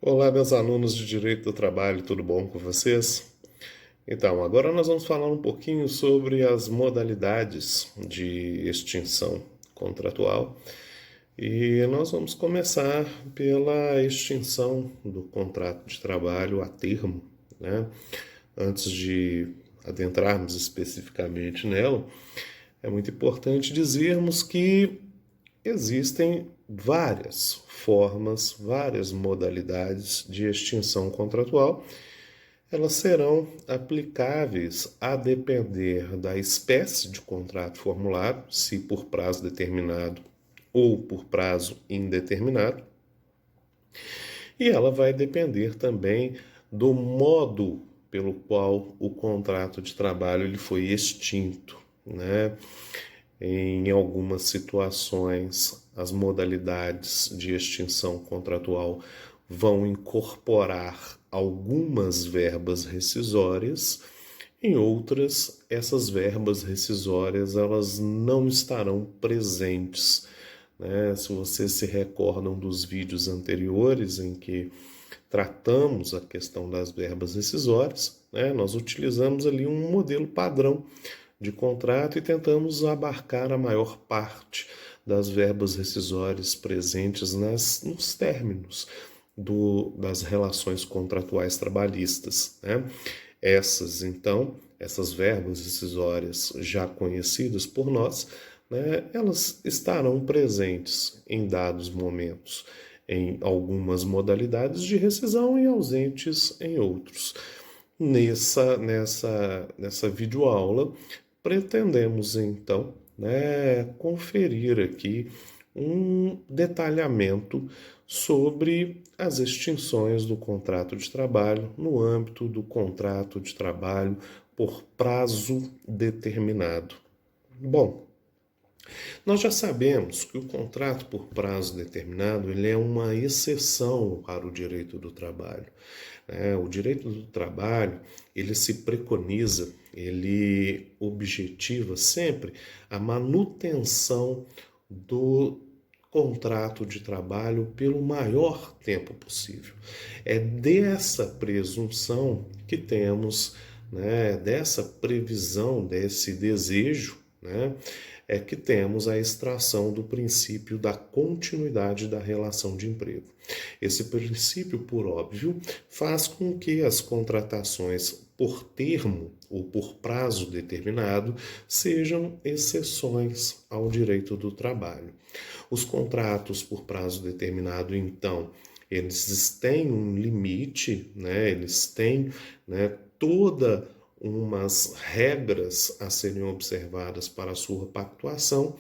Olá, meus alunos de Direito do Trabalho, tudo bom com vocês? Então, agora nós vamos falar um pouquinho sobre as modalidades de extinção contratual e nós vamos começar pela extinção do contrato de trabalho a termo, né? Antes de adentrarmos especificamente nela, é muito importante dizermos que existem várias formas, várias modalidades de extinção contratual. Elas serão aplicáveis a depender da espécie de contrato formulado, se por prazo determinado ou por prazo indeterminado, e ela vai depender também do modo pelo qual o contrato de trabalho ele foi extinto, né? Em algumas situações, as modalidades de extinção contratual vão incorporar algumas verbas rescisórias, em outras, essas verbas rescisórias elas não estarão presentes, né? Se vocês se recordam dos vídeos anteriores em que tratamos a questão das verbas rescisórias, né? Nós utilizamos ali um modelo padrão de contrato e tentamos abarcar a maior parte das verbas rescisórias presentes nos términos das relações contratuais trabalhistas, né? Essas verbas rescisórias já conhecidas por nós, né, elas estarão presentes em dados momentos em algumas modalidades de rescisão e ausentes em outros. Nessa videoaula, pretendemos então, né, conferir aqui um detalhamento sobre as extinções do contrato de trabalho no âmbito do contrato de trabalho por prazo determinado. Bom, nós já sabemos que o contrato por prazo determinado ele é uma exceção para o direito do trabalho. O direito do trabalho ele se preconiza, ele objetiva sempre a manutenção do contrato de trabalho pelo maior tempo possível. É dessa presunção que temos, né, dessa previsão, desse desejo, né, é que temos a extração do princípio da continuidade da relação de emprego. Esse princípio, por óbvio, faz com que as contratações por termo ou por prazo determinado sejam exceções ao direito do trabalho. Os contratos por prazo determinado, então, eles têm um limite, né? Eles têm, né, toda umas regras a serem observadas para a sua pactuação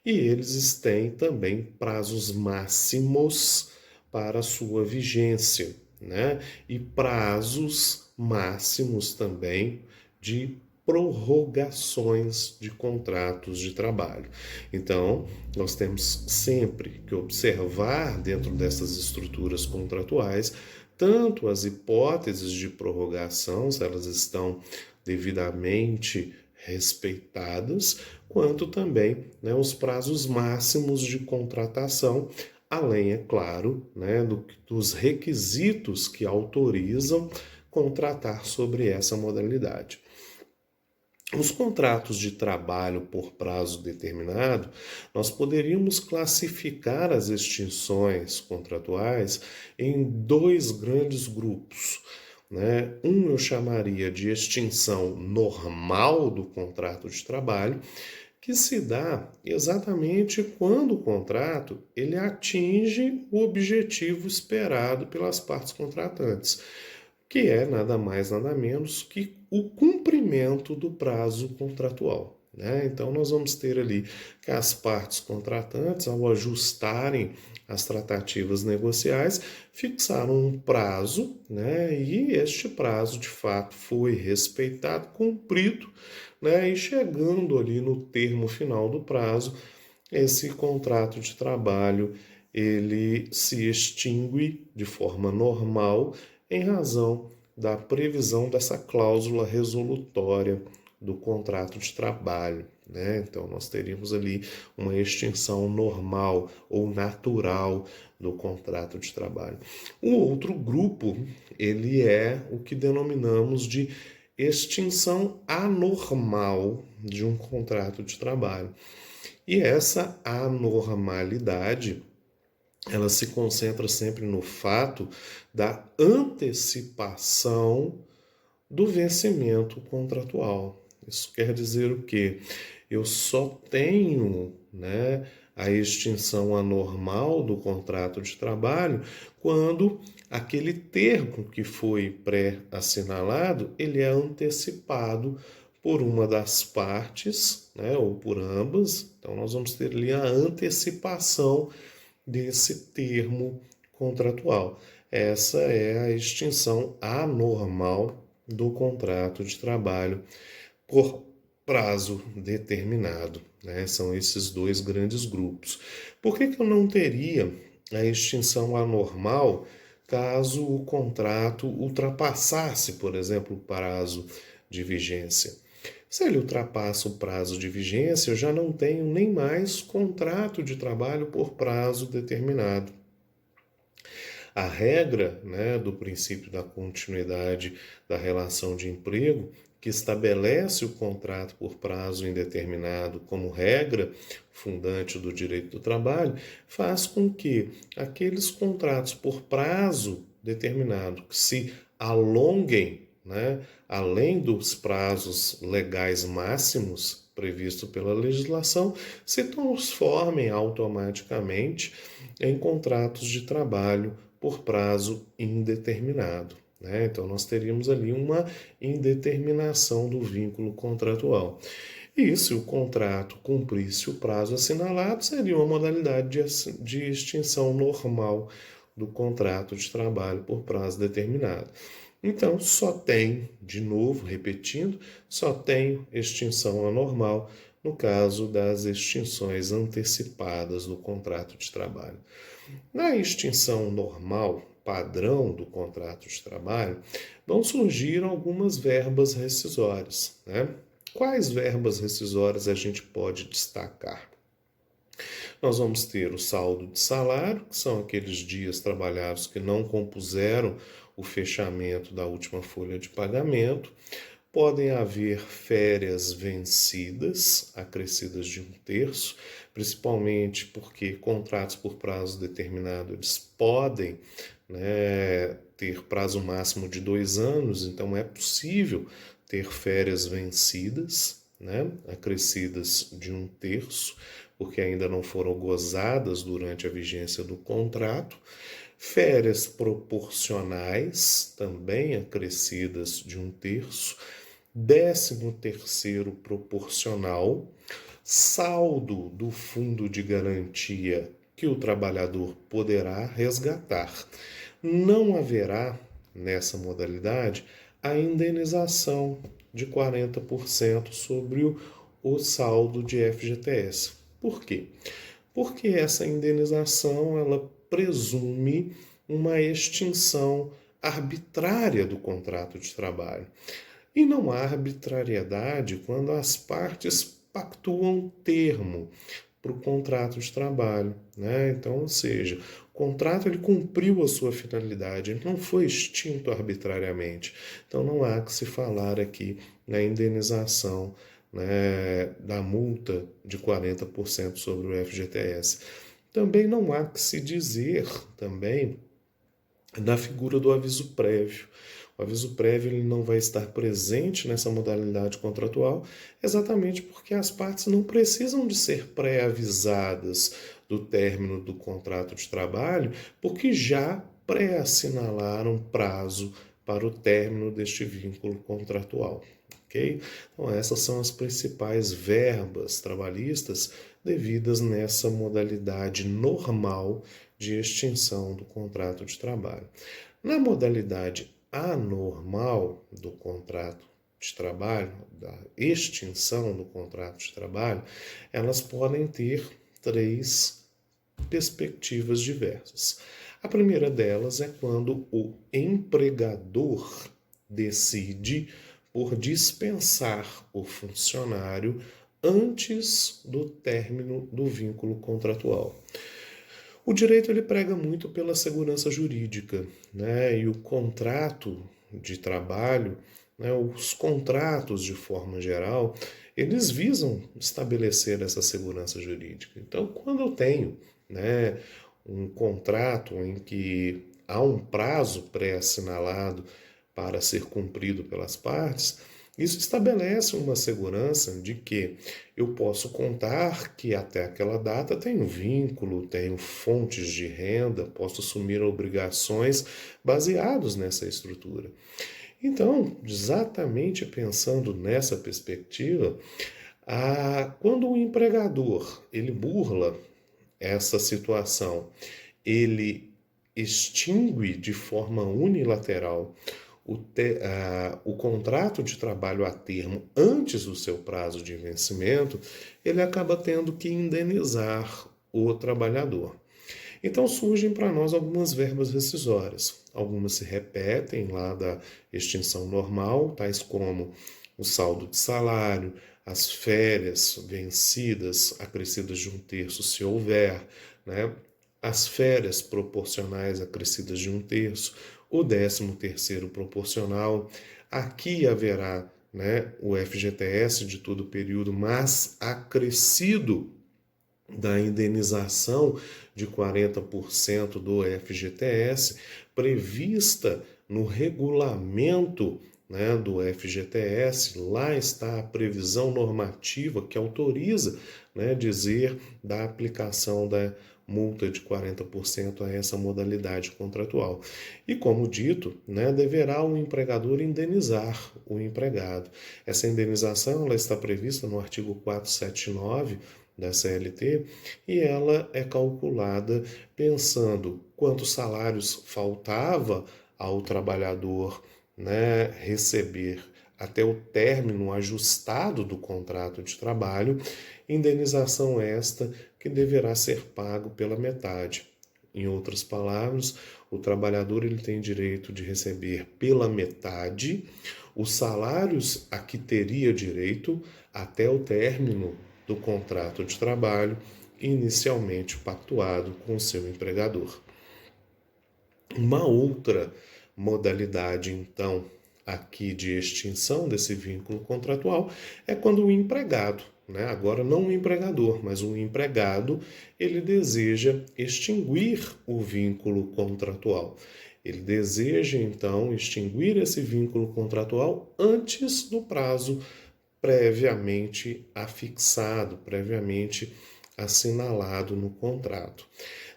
e eles têm também prazos máximos para a sua vigência, né? E prazos máximos também de prorrogações de contratos de trabalho. Então, nós temos sempre que observar dentro dessas estruturas contratuais tanto as hipóteses de prorrogação, se elas estão devidamente respeitadas, quanto também, né, os prazos máximos de contratação, além, é claro, né, dos requisitos que autorizam contratar sobre essa modalidade. Os contratos de trabalho por prazo determinado, nós poderíamos classificar as extinções contratuais em dois grandes grupos, né? Um eu chamaria de extinção normal do contrato de trabalho, que se dá exatamente quando o contrato ele atinge o objetivo esperado pelas partes contratantes, que é nada mais nada menos que o cumprimento do prazo contratual, né? Então nós vamos ter ali que as partes contratantes, ao ajustarem as tratativas negociais, fixaram um prazo, né? E este prazo de fato foi respeitado, cumprido, né? E chegando ali no termo final do prazo, esse contrato de trabalho ele se extingue de forma normal em razão da previsão dessa cláusula resolutória do contrato de trabalho. né? Então, nós teríamos ali uma extinção normal ou natural do contrato de trabalho. O outro grupo, ele é o que denominamos de extinção anormal de um contrato de trabalho. E essa anormalidade, ela se concentra sempre no fato da antecipação do vencimento contratual. Isso quer dizer o quê? Eu só tenho, né, a extinção anormal do contrato de trabalho quando aquele termo que foi pré-assinalado, ele é antecipado por uma das partes, né, ou por ambas. Então nós vamos ter ali a antecipação desse termo contratual. Essa é a extinção anormal do contrato de trabalho por prazo determinado, né? São esses dois grandes grupos. Por que eu não teria a extinção anormal caso o contrato ultrapassasse, por exemplo, o prazo de vigência? Se ele ultrapassa o prazo de vigência, eu já não tenho nem mais contrato de trabalho por prazo determinado. A regra, né, do princípio da continuidade da relação de emprego, que estabelece o contrato por prazo indeterminado como regra fundante do direito do trabalho, faz com que aqueles contratos por prazo determinado que se alonguem, né, além dos prazos legais máximos previstos pela legislação, se transformem automaticamente em contratos de trabalho por prazo indeterminado, né? Então, nós teríamos ali uma indeterminação do vínculo contratual. E se o contrato cumprisse o prazo assinalado, seria uma modalidade de extinção normal do contrato de trabalho por prazo determinado. Então, só tem, de novo, repetindo, só tem extinção anormal no caso das extinções antecipadas do contrato de trabalho. Na extinção normal, padrão do contrato de trabalho, vão surgir algumas verbas rescisórias, né? Quais verbas rescisórias a gente pode destacar? Nós vamos ter o saldo de salário, que são aqueles dias trabalhados que não compuseram o fechamento da última folha de pagamento. Podem haver férias vencidas, acrescidas de 1/3, principalmente porque contratos por prazo determinado eles podem, né, ter prazo máximo de 2 anos, então é possível ter férias vencidas, né, acrescidas de 1/3, porque ainda não foram gozadas durante a vigência do contrato. Férias proporcionais, também acrescidas de 1/3. 13º proporcional, saldo do fundo de garantia que o trabalhador poderá resgatar. Não haverá, nessa modalidade, a indenização de 40% sobre o saldo de FGTS. Por quê? Porque essa indenização ela presume uma extinção arbitrária do contrato de trabalho. E não há arbitrariedade quando as partes pactuam termo para o contrato de trabalho, né? Então, ou seja, o contrato ele cumpriu a sua finalidade, ele não foi extinto arbitrariamente. Então, não há que se falar aqui na indenização, né, da multa de 40% sobre o FGTS. Também não há que se dizer também da figura do aviso prévio. O aviso prévio ele não vai estar presente nessa modalidade contratual, exatamente porque as partes não precisam de ser pré-avisadas do término do contrato de trabalho, porque já pré-assinalaram prazo para o término deste vínculo contratual. Okay? Então, essas são as principais verbas trabalhistas devidas nessa modalidade normal de extinção do contrato de trabalho. Na modalidade anormal do contrato de trabalho, da extinção do contrato de trabalho, elas podem ter 3 perspectivas diversas. A primeira delas é quando o empregador decide por dispensar o funcionário antes do término do vínculo contratual. O direito ele prega muito pela segurança jurídica, né? E o contrato de trabalho, né? Os contratos de forma geral, eles visam estabelecer essa segurança jurídica. Então, quando eu tenho, né, um contrato em que há um prazo pré-assinalado para ser cumprido pelas partes, isso estabelece uma segurança de que eu posso contar que até aquela data tenho vínculo, tenho fontes de renda, posso assumir obrigações baseados nessa estrutura. Então, exatamente pensando nessa perspectiva, quando o empregador ele burla essa situação, ele extingue de forma unilateral o contrato de trabalho a termo antes do seu prazo de vencimento, ele acaba tendo que indenizar o trabalhador. Então surgem para nós algumas verbas rescisórias. Algumas se repetem lá da extinção normal, tais como o saldo de salário, as férias vencidas, acrescidas de 1/3 se houver, né? As férias proporcionais acrescidas de 1/3, o 13º proporcional. Aqui haverá, né, o FGTS de todo o período, mas acrescido da indenização de 40% do FGTS prevista no regulamento, né, do FGTS. Lá está a previsão normativa que autoriza, né, dizer da aplicação da multa de 40% a essa modalidade contratual. E como dito, né, deverá o empregador indenizar o empregado. Essa indenização ela está prevista no artigo 479 da CLT, e ela é calculada pensando quantos salários faltava ao trabalhador, né, receber até o término ajustado do contrato de trabalho, indenização esta que deverá ser pago pela metade. Em outras palavras, o trabalhador ele tem direito de receber pela metade os salários a que teria direito até o término do contrato de trabalho inicialmente pactuado com seu empregador. Uma outra modalidade, então, aqui de extinção desse vínculo contratual é quando o empregado, né, agora não o empregador, mas o empregado, ele deseja extinguir o vínculo contratual. Ele deseja, então, extinguir esse vínculo contratual antes do prazo previamente afixado, previamente assinalado no contrato.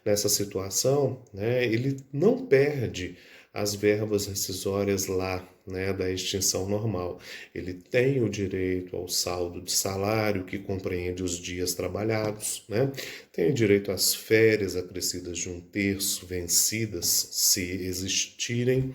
Nessa situação, né, ele não perde as verbas rescisórias lá, né, da extinção normal. Ele tem o direito ao saldo de salário, que compreende os dias trabalhados, né? Tem o direito às férias acrescidas de 1/3 vencidas, se existirem.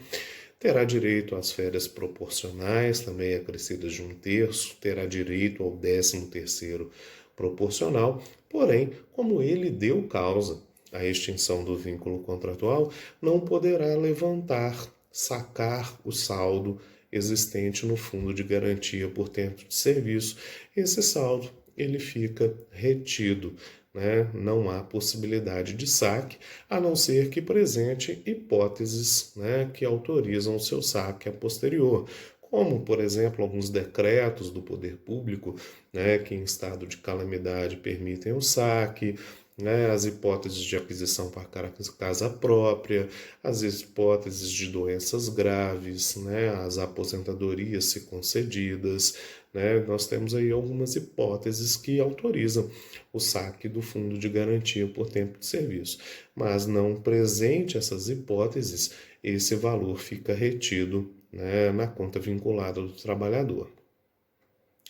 Terá direito às férias proporcionais, também acrescidas de 1/3, terá direito ao 13º proporcional, porém, como ele deu causa à extinção do vínculo contratual, não poderá levantar, sacar o saldo existente no fundo de garantia por tempo de serviço. Esse saldo ele fica retido, né? Não há possibilidade de saque, a não ser que presente hipóteses, né, que autorizam o seu saque a posterior, como, por exemplo, alguns decretos do poder público, né, que em estado de calamidade permitem o saque, né, as hipóteses de aquisição para casa própria, as hipóteses de doenças graves, né, as aposentadorias se concedidas, né, nós temos aí algumas hipóteses que autorizam o saque do fundo de garantia por tempo de serviço, mas não presente essas hipóteses, esse valor fica retido, né, na conta vinculada do trabalhador.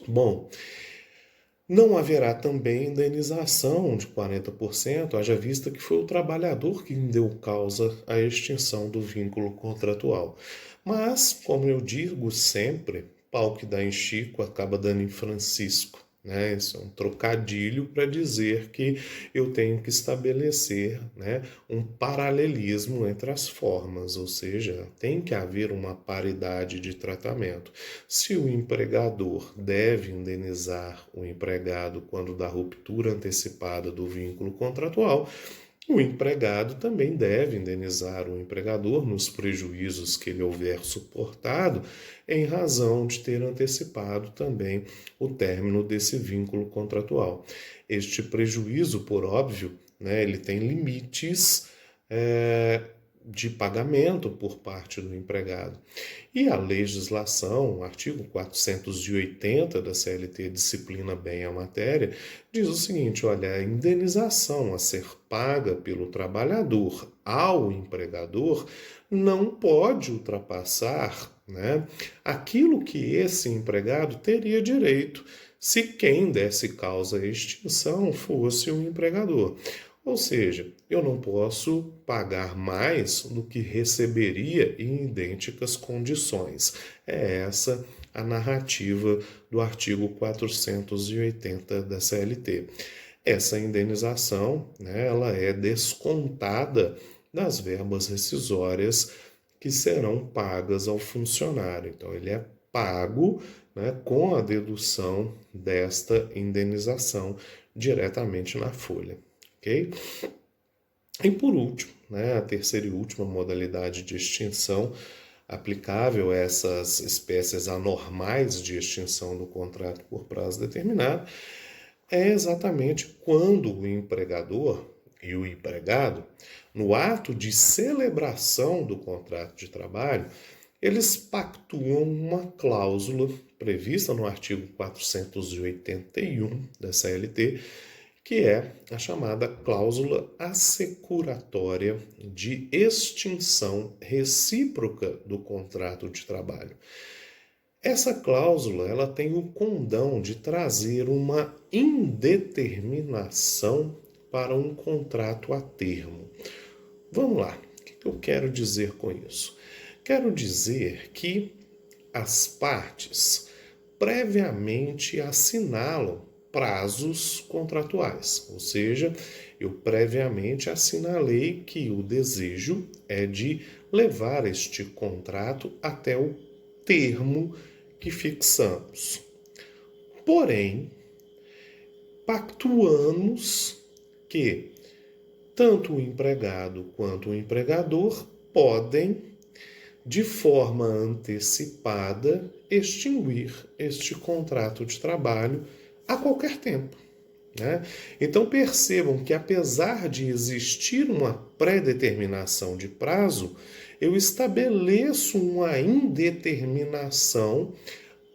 Bom, não haverá também indenização de 40%, haja vista que foi o trabalhador que deu causa à extinção do vínculo contratual. Mas, como eu digo sempre, pau que dá em Chico acaba dando em Francisco. né? Isso é um trocadilho para dizer que eu tenho que estabelecer, né, um paralelismo entre as formas, ou seja, tem que haver uma paridade de tratamento. Se o empregador deve indenizar o empregado quando da ruptura antecipada do vínculo contratual, o empregado também deve indenizar o empregador nos prejuízos que ele houver suportado em razão de ter antecipado também o término desse vínculo contratual. Este prejuízo, por óbvio, né, ele tem limites de pagamento por parte do empregado. E a legislação, o artigo 480 da CLT disciplina bem a matéria, diz o seguinte: olha, a indenização a ser paga pelo trabalhador ao empregador não pode ultrapassar, né, aquilo que esse empregado teria direito se quem desse causa à extinção fosse o empregador. Ou seja, eu não posso pagar mais do que receberia em idênticas condições. É essa a narrativa do artigo 480 da CLT. Essa indenização, né, ela é descontada das verbas rescisórias que serão pagas ao funcionário. Então, ele é pago, né, com a dedução desta indenização diretamente na folha. Ok? E por último, né, a terceira e última modalidade de extinção aplicável a essas espécies anormais de extinção do contrato por prazo determinado é exatamente quando o empregador e o empregado, no ato de celebração do contrato de trabalho, eles pactuam uma cláusula prevista no artigo 481 da CLT, que é a chamada cláusula assecuratória de extinção recíproca do contrato de trabalho. Essa cláusula, ela tem o condão de trazer uma indeterminação para um contrato a termo. Vamos lá, o que eu quero dizer com isso? Quero dizer que as partes previamente assinalam prazos contratuais, ou seja, eu previamente assinalei que o desejo é de levar este contrato até o termo que fixamos. Porém, pactuamos que tanto o empregado quanto o empregador podem, de forma antecipada, extinguir este contrato de trabalho a qualquer tempo, né? Então percebam que, apesar de existir uma pré-determinação de prazo, eu estabeleço uma indeterminação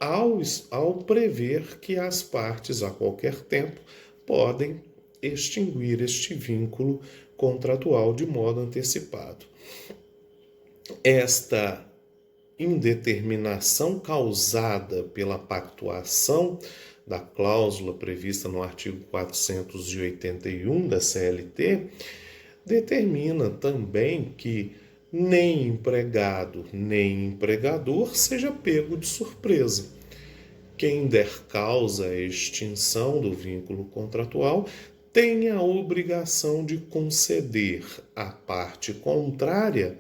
ao prever que as partes, a qualquer tempo, podem extinguir este vínculo contratual de modo antecipado. Esta indeterminação causada pela pactuação da cláusula prevista no artigo 481 da CLT determina também que nem empregado nem empregador seja pego de surpresa. Quem der causa à extinção do vínculo contratual tem a obrigação de conceder à parte contrária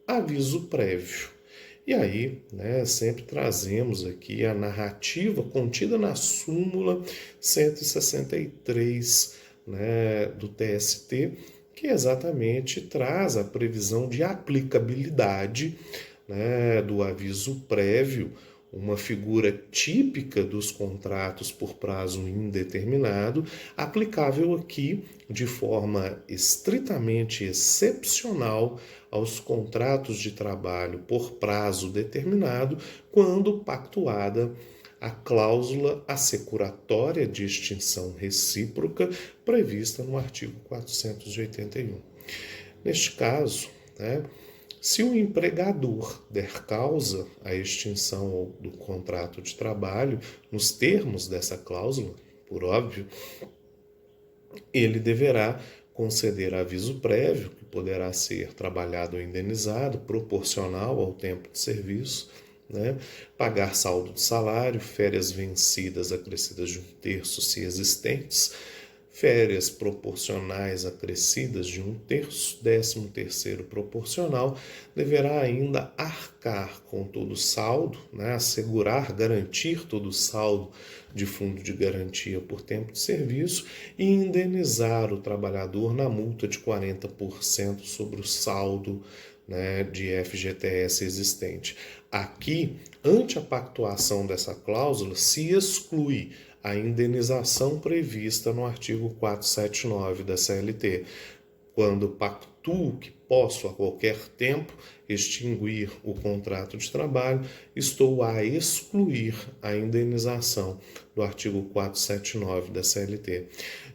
aviso prévio. E aí, né, sempre trazemos aqui a narrativa contida na súmula 163, né, do TST, que exatamente traz a previsão de aplicabilidade, né, do aviso prévio, uma figura típica dos contratos por prazo indeterminado, aplicável aqui de forma estritamente excepcional aos contratos de trabalho por prazo determinado, quando pactuada a cláusula assecuratória de extinção recíproca prevista no artigo 481. Neste caso, né, se o empregador der causa à extinção do contrato de trabalho nos termos dessa cláusula, por óbvio, ele deverá conceder aviso prévio, que poderá ser trabalhado ou indenizado, proporcional ao tempo de serviço, né? Pagar saldo de salário, férias vencidas acrescidas de 1/3 se existentes, férias proporcionais acrescidas de 1/3, 13º proporcional, deverá ainda arcar com todo o saldo, né, assegurar, garantir todo o saldo de fundo de garantia por tempo de serviço e indenizar o trabalhador na multa de 40% sobre o saldo, né, de FGTS existente. Aqui, ante a pactuação dessa cláusula, se exclui a indenização prevista no artigo 479 da CLT, quando pactuo que posso a qualquer tempo extinguir o contrato de trabalho, estou a excluir a indenização do artigo 479 da CLT.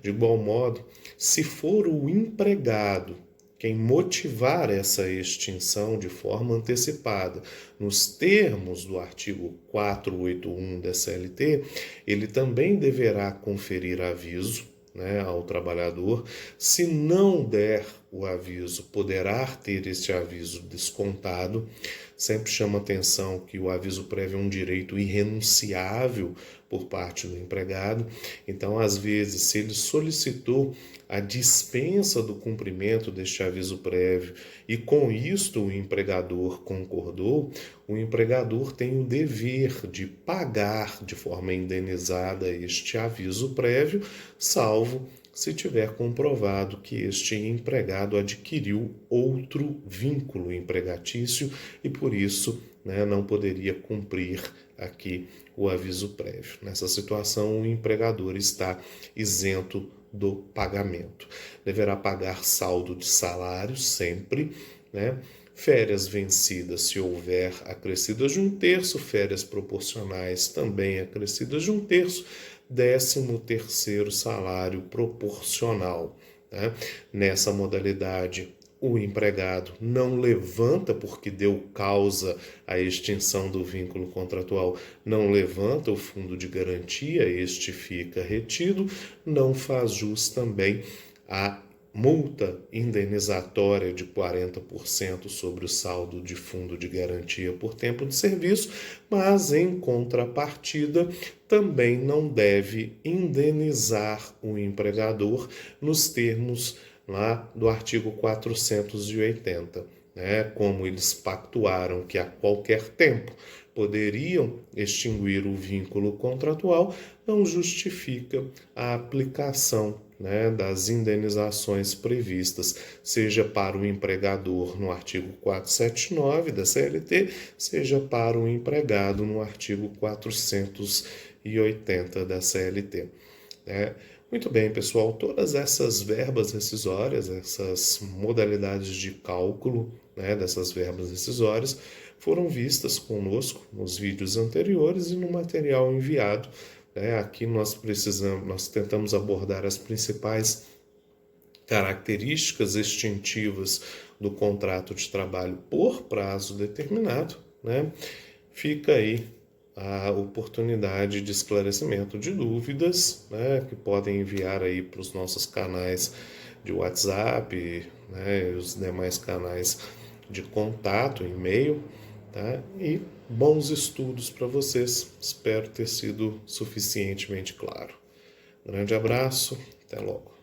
De igual modo, se for o empregado quem motivar essa extinção de forma antecipada nos termos do artigo 481 da CLT, ele também deverá conferir aviso, né, ao trabalhador. Se não der o aviso, poderá ter este aviso descontado. Sempre chama atenção que o aviso prévio é um direito irrenunciável por parte do empregado. Então, às vezes, se ele solicitou a dispensa do cumprimento deste aviso prévio e com isto o empregador concordou, o empregador tem o dever de pagar de forma indenizada este aviso prévio, salvo se tiver comprovado que este empregado adquiriu outro vínculo empregatício e por isso, né, não poderia cumprir aqui o aviso prévio. Nessa situação, o empregador está isento do pagamento. Deverá pagar saldo de salário sempre, né? Férias vencidas, se houver, acrescidas de 1/3, férias proporcionais também acrescidas de 1/3, 13º salário proporcional, né? Nessa modalidade, o empregado não levanta, porque deu causa à extinção do vínculo contratual, não levanta o fundo de garantia, este fica retido, não faz jus também a multa indenizatória de 40% sobre o saldo de fundo de garantia por tempo de serviço, mas, em contrapartida, também não deve indenizar o empregador nos termos lá do artigo 480, né? Como eles pactuaram que a qualquer tempo poderiam extinguir o vínculo contratual, não justifica a aplicação, né, das indenizações previstas, seja para o empregador no artigo 479 da CLT, seja para o empregado no artigo 480 da CLT. Muito bem, pessoal, todas essas verbas rescisórias, essas modalidades de cálculo, né, dessas verbas rescisórias, foram vistas conosco nos vídeos anteriores e no material enviado. Aqui nós tentamos abordar as principais características extintivas do contrato de trabalho por prazo determinado, né? Fica aí a oportunidade de esclarecimento de dúvidas, né, que podem enviar aí para os nossos canais de WhatsApp, né, e os demais canais de contato, e-mail, tá? E bons estudos para vocês. Espero ter sido suficientemente claro. Grande abraço, até logo.